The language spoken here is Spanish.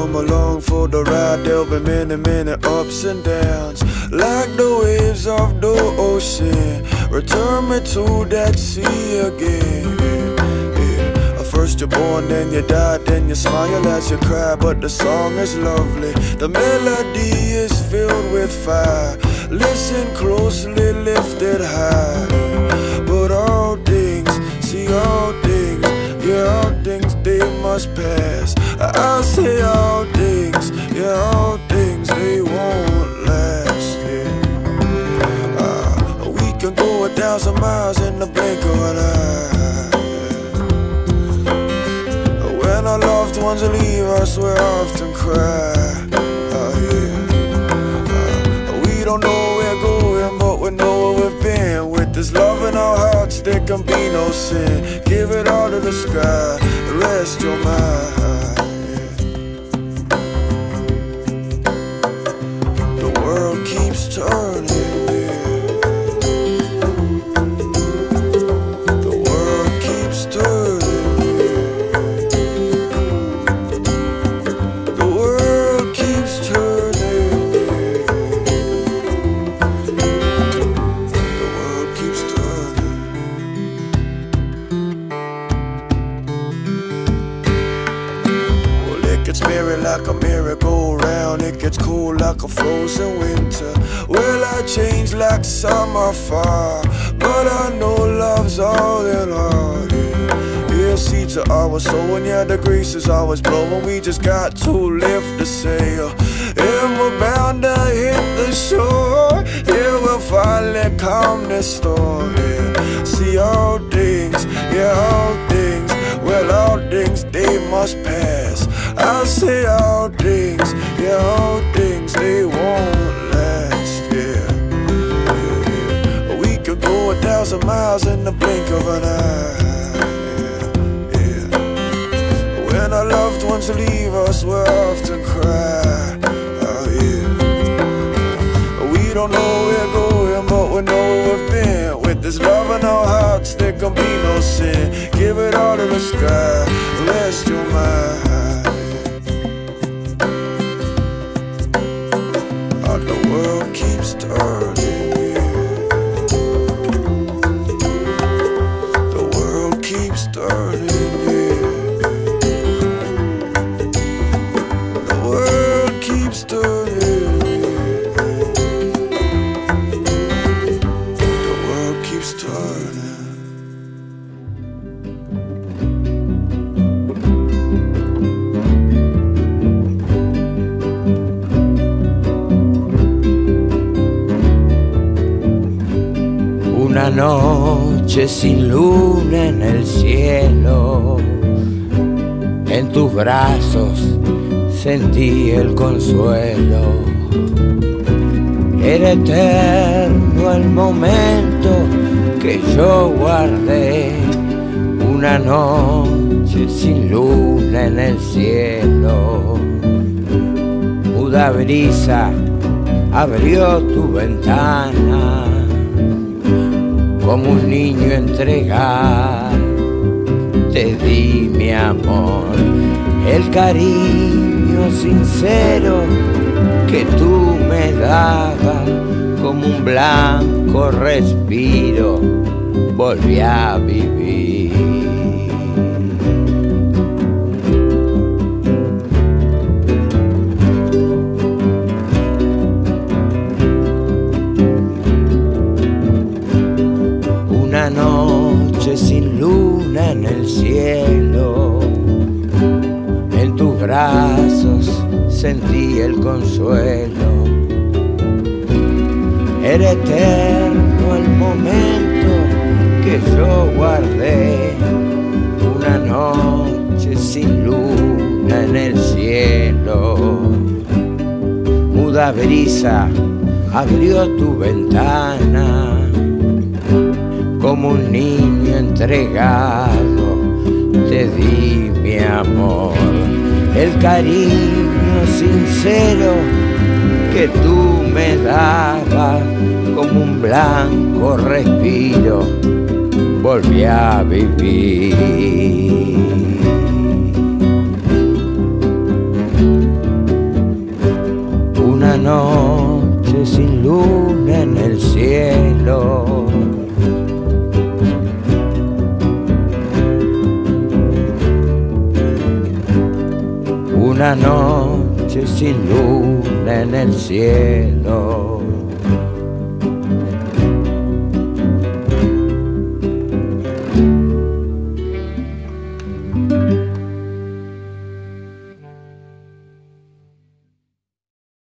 come along for the ride. There'll be many, many ups and downs, like the waves of the ocean. Return me to that sea again. First you're born, then you die, then you smile as you cry. But the song is lovely, the melody is filled with fire. Listen closely, lifted high. But all things, see all things, yeah, all things, they must pass. I'll say all things, yeah, all things, they won't last, yeah. We can go 1,000 miles in the blink of an eye. When our loved ones leave us, we often cry. We don't know where we're going, but we know where we've been. With this love in our hearts, there can be no sin. Give it all to the sky, rest your mind. The world keeps turning. The world keeps turning. Like a merry-go-round, it gets cool like a frozen winter. Well, I change like summer far, but I know love's all in all, yeah. Seeds are always sowing, yeah, the grease is always blowing. We just got to lift the sail, and we're bound to hit the shore. Yeah, we'll finally calm this storm, yeah. See all things, yeah, all things, well, all things, they must pass. I'll say all things, yeah, all things, they won't last, yeah, yeah, yeah. We could go 1,000 miles in the blink of an eye, yeah, yeah. When our loved ones leave us, we often cry, oh yeah. We don't know where we're going, but we know where we've been. With this love in our hearts, there can be no sin. Give it all to the sky, rest your mind. The world keeps turning, the world keeps turning, the world keeps turning, the world keeps turning. Una noche sin luna en el cielo, en tus brazos sentí el consuelo. Era eterno el momento que yo guardé. Una noche sin luna en el cielo, muda brisa abrió tu ventana. Como un niño entregado, te di mi amor, el cariño sincero que tú me dabas. Como un blanco respiro, volví a vivir. Una noche sin luna en el cielo, en tus brazos sentí el consuelo. Era eterno el momento que yo guardé. Una noche sin luna en el cielo, muda brisa abrió tu ventana. Como un niño entregado, te di mi amor, el cariño sincero que tú me dabas. Como un blanco respiro, volví a vivir. Una noche sin luna en el cielo. Una noche sin luna en el cielo.